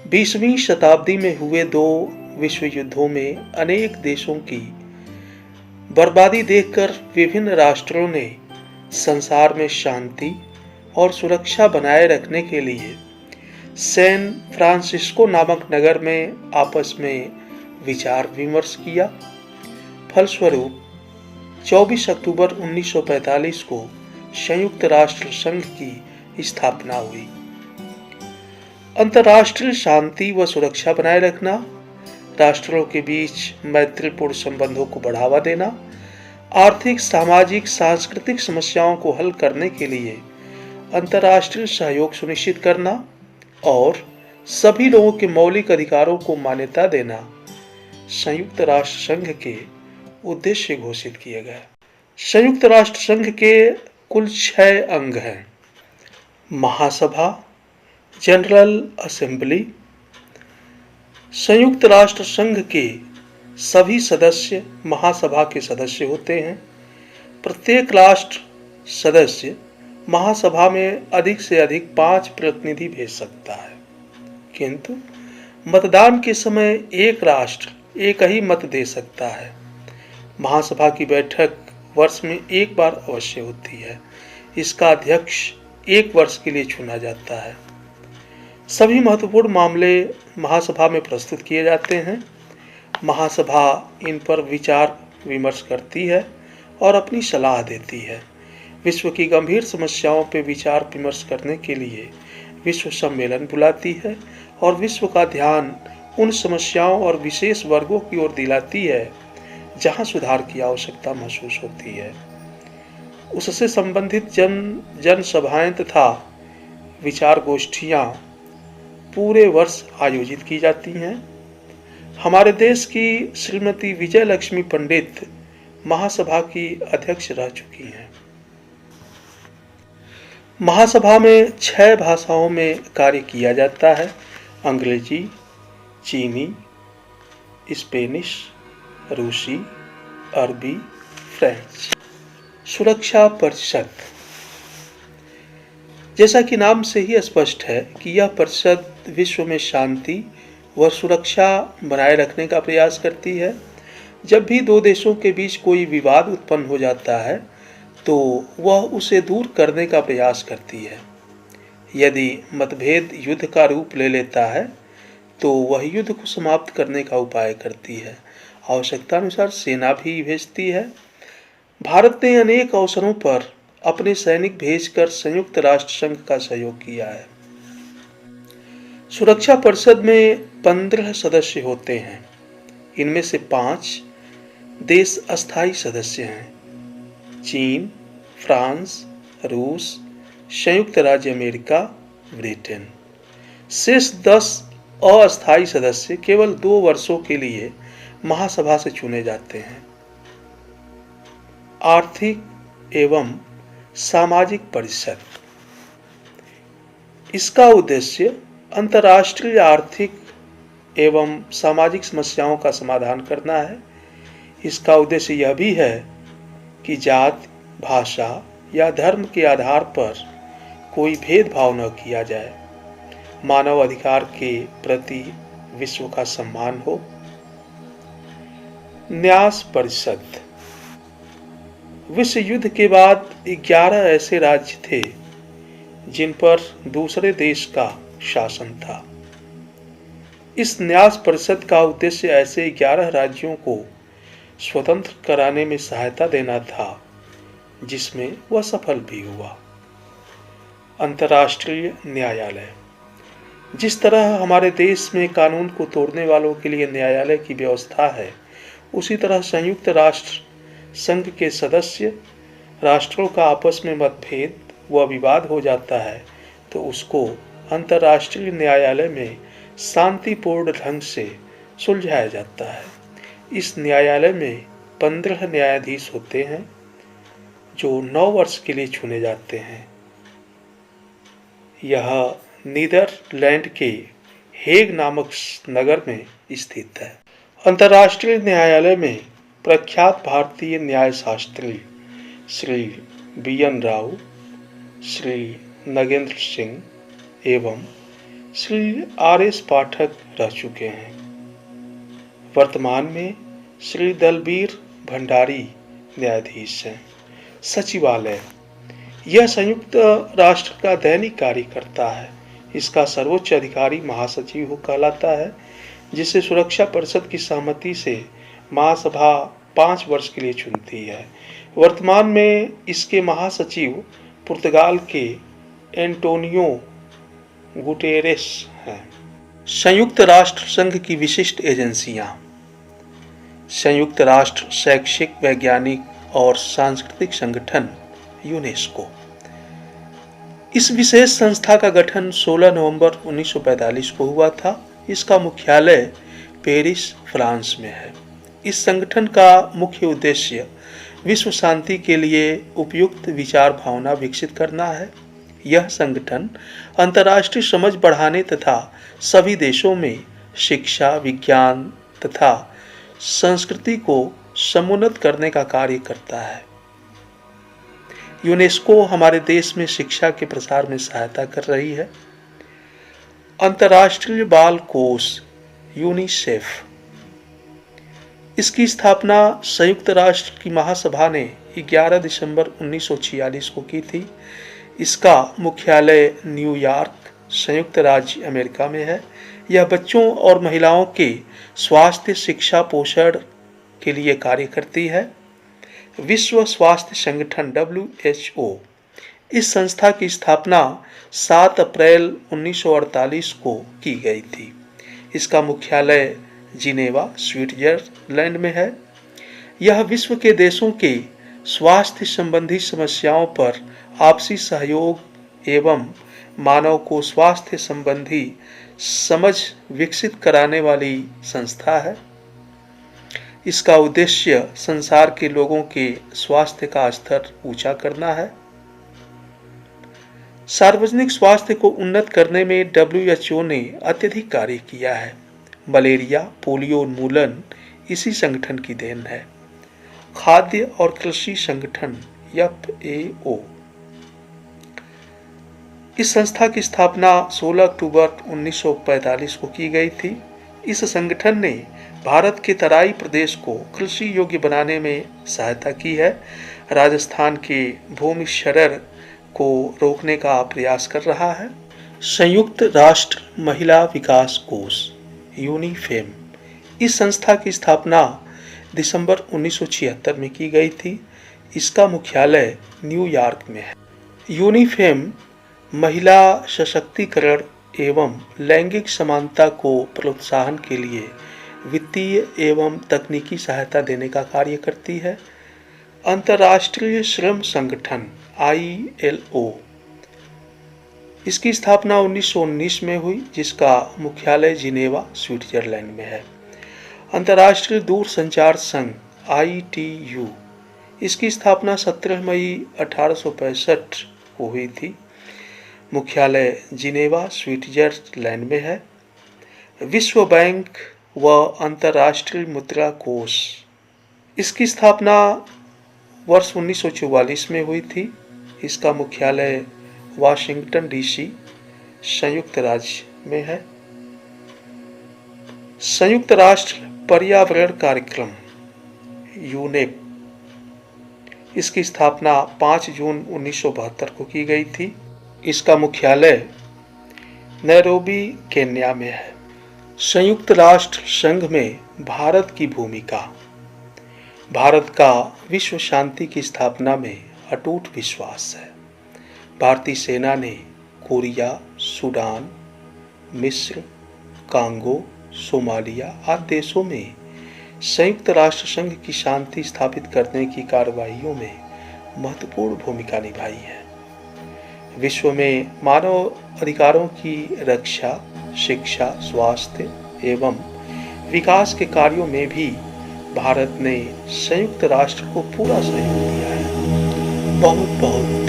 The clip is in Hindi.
20वीं शताब्दी में हुए दो विश्व युद्धों में अनेक देशों की बर्बादी देखकर विभिन्न राष्ट्रों ने संसार में शांति और सुरक्षा बनाए रखने के लिए सैन फ्रांसिस्को नामक नगर में आपस में विचार विमर्श किया। फलस्वरूप 24 अक्टूबर 1945 को संयुक्त राष्ट्र संघ की स्थापना हुई। अंतर्राष्ट्रीय शांति व सुरक्षा बनाए रखना, राष्ट्रों के बीच मैत्रीपूर्ण संबंधों को बढ़ावा देना, आर्थिक, सामाजिक, सांस्कृतिक समस्याओं को हल करने के लिए अंतर्राष्ट्रीय सहयोग सुनिश्चित करना और सभी लोगों के मौलिक अधिकारों को मान्यता देना संयुक्त राष्ट्र संघ के उद्देश्य घोषित किए गए। संयुक्त राष्ट्र संघ के कुल 6 अंग हैं। महासभा, जनरल असेंबली। संयुक्त राष्ट्र संघ के सभी सदस्य महासभा के सदस्य होते हैं। प्रत्येक राष्ट्र सदस्य महासभा में अधिक से अधिक 5 प्रतिनिधि भेज सकता है, किंतु मतदान के समय एक राष्ट्र एक ही मत दे सकता है। महासभा की बैठक वर्ष में एक बार अवश्य होती है। इसका अध्यक्ष 1 वर्ष के लिए चुना जाता है। सभी महत्वपूर्ण मामले महासभा में प्रस्तुत किए जाते हैं। महासभा इन पर विचार विमर्श करती है और अपनी सलाह देती है। विश्व की गंभीर समस्याओं पर विचार विमर्श करने के लिए विश्व सम्मेलन बुलाती है और विश्व का ध्यान उन समस्याओं और विशेष वर्गों की ओर दिलाती है जहां सुधार की आवश्यकता महसूस होती है। उससे संबंधित जन सभाएं तथा विचार गोष्ठियां पूरे वर्ष आयोजित की जाती हैं। हमारे देश की श्रीमती विजय लक्ष्मी पंडित महासभा की अध्यक्ष रह चुकी हैं। महासभा में 6 भाषाओं में कार्य किया जाता है: अंग्रेजी, चीनी, स्पेनिश, रूसी, अरबी, फ्रेंच। सुरक्षा परिषद। जैसा कि नाम से ही स्पष्ट है कि यह परिषद विश्व में शांति व सुरक्षा बनाए रखने का प्रयास करती है। जब भी 2 देशों के बीच कोई विवाद उत्पन्न हो जाता है तो वह उसे दूर करने का प्रयास करती है। यदि मतभेद युद्ध का रूप ले लेता है तो वह युद्ध को समाप्त करने का उपाय करती है। आवश्यकता अनुसार सेना भी भेजती है। भारत ने अनेक अवसरों पर अपने सैनिक भेजकर संयुक्त राष्ट्र संघ का सहयोग किया है। सुरक्षा परिषद में 15 सदस्य होते हैं। इनमें से 5 देश अस्थायी सदस्य हैं: चीन, फ्रांस, रूस, संयुक्त राज्य अमेरिका, ब्रिटेन। शेष 10 अस्थायी सदस्य केवल 2 वर्षों के लिए महासभा से चुने जाते हैं। आर्थिक एवं सामाजिक परिषद। इसका उद्देश्य अंतर्राष्ट्रीय आर्थिक एवं सामाजिक समस्याओं का समाधान करना है। इसका उद्देश्य यह भी है कि जाति, भाषा या धर्म के आधार पर कोई भेदभाव न किया जाए, मानव अधिकार के प्रति विश्व का सम्मान हो। न्यास परिषद। विश्व युद्ध के बाद 11 ऐसे राज्य थे जिन पर दूसरे देश का शासन था। इस न्यास परिषद का उद्देश्य ऐसे 11 राज्यों को स्वतंत्र कराने में सहायता देना था, जिसमें वह सफल भी हुआ। अंतर्राष्ट्रीय न्यायालय। जिस तरह हमारे देश में कानून को तोड़ने वालों के लिए न्यायालय की व्यवस्था है, उसी तरह संयुक्त राष्ट्र संघ के सदस्य राष्ट्रों का आपस में मतभेद व विवाद हो जाता है तो उसको अंतर्राष्ट्रीय न्यायालय में शांतिपूर्ण ढंग से सुलझाया जाता है। इस न्यायालय में 15 न्यायाधीश होते हैं जो 9 वर्ष के लिए चुने जाते हैं। यह नीदरलैंड के हेग नामक नगर में स्थित है। अंतर्राष्ट्रीय न्यायालय में प्रख्यात भारतीय न्यायशास्त्री श्री BN राव, श्री नगेंद्र सिंह एवं श्री R.S. पाठक रह चुके हैं। वर्तमान में श्री दलबीर भंडारी न्यायाधीश हैं। सचिवालय यह संयुक्त राष्ट्र का दैनिक कार्य करता है। इसका सर्वोच्च अधिकारी महासचिव कहलाता है, जिसे सुरक्षा परिषद की सहमति से महासभा 5 वर्ष के लिए चुनती है। वर्तमान में इसके महासचिव पुर्तगाल के एंटोनियो गुटेरेस हैं। संयुक्त राष्ट्र संघ की विशिष्ट एजेंसियां: संयुक्त राष्ट्र शैक्षिक, वैज्ञानिक और सांस्कृतिक संगठन यूनेस्को। इस विशेष संस्था का गठन 16 नवंबर 1945 को हुआ था। इसका मुख्यालय पेरिस, फ्रांस में है। इस संगठन का मुख्य उद्देश्य विश्व शांति के लिए उपयुक्त विचार भावना विकसित करना है। यह संगठन अंतर्राष्ट्रीय समझ बढ़ाने तथा सभी देशों में शिक्षा, विज्ञान तथा संस्कृति को समुन्नत करने का कार्य करता है। यूनेस्को हमारे देश में शिक्षा के प्रसार में सहायता कर रही है। अंतर्राष्ट्रीय बाल कोष यूनिसेफ, इसकी स्थापना संयुक्त राष्ट्र की महासभा ने 11 दिसंबर 1946 को की थी। इसका मुख्यालय न्यूयॉर्क, संयुक्त राज्य अमेरिका में है। यह बच्चों और महिलाओं के स्वास्थ्य, शिक्षा, पोषण के लिए कार्य करती है। विश्व स्वास्थ्य संगठन WHO, इस संस्था की स्थापना 7 अप्रैल 1948 को की गई थी। इसका मुख्यालय जिनेवा, स्विट्जरलैंड में है। यह विश्व के देशों के स्वास्थ्य संबंधी समस्याओं पर आपसी सहयोग एवं मानव को स्वास्थ्य संबंधी समझ विकसित कराने वाली संस्था है। इसका उद्देश्य संसार के लोगों के स्वास्थ्य का स्तर ऊंचा करना है। सार्वजनिक स्वास्थ्य को उन्नत करने में WHO ने अत्यधिक कार्य किया है। मलेरिया, पोलियो उन्मूलन इसी संगठन की देन है। खाद्य और कृषि संगठन FAO, इस संस्था की स्थापना 16 अक्टूबर 1945 को की गई थी। इस संगठन ने भारत के तराई प्रदेश को कृषि योग्य बनाने में सहायता की है। राजस्थान के भूमि क्षरण को रोकने का प्रयास कर रहा है। संयुक्त राष्ट्र महिला विकास कोष यूनिफेम, इस संस्था की स्थापना दिसंबर 1976 में की गई थी। इसका मुख्यालय न्यूयॉर्क में है। यूनिफेम महिला सशक्तिकरण एवं लैंगिक समानता को प्रोत्साहन के लिए वित्तीय एवं तकनीकी सहायता देने का कार्य करती है। अंतर्राष्ट्रीय श्रम संगठन ILO, इसकी स्थापना 1919 में हुई, जिसका मुख्यालय जिनेवा, स्विट्जरलैंड में है। अंतर्राष्ट्रीय दूरसंचार संघ ITU, इसकी स्थापना 17 मई 1865 को हुई थी। मुख्यालय जिनेवा, स्विट्जरलैंड में है। विश्व बैंक व अंतर्राष्ट्रीय मुद्रा कोष, इसकी स्थापना वर्ष 1944 में हुई थी। इसका मुख्यालय वाशिंगटन DC, संयुक्त राज्य में है। संयुक्त राष्ट्र पर्यावरण कार्यक्रम यूनेप, इसकी स्थापना 5 जून 1972 को की गई थी। इसका मुख्यालय नैरोबी, केन्या में है। संयुक्त राष्ट्र संघ में भारत की भूमिका। भारत का विश्व शांति की स्थापना में अटूट विश्वास है। भारतीय सेना ने कोरिया, सूडान, मिस्र, कांगो, सोमालिया आदि देशों में संयुक्त राष्ट्र संघ की शांति स्थापित करने की कार्रवाइयों में महत्वपूर्ण भूमिका निभाई है। विश्व में मानव अधिकारों की रक्षा, शिक्षा, स्वास्थ्य एवं विकास के कार्यों में भी भारत ने संयुक्त राष्ट्र को पूरा सहयोग दिया है। बहुत बहुत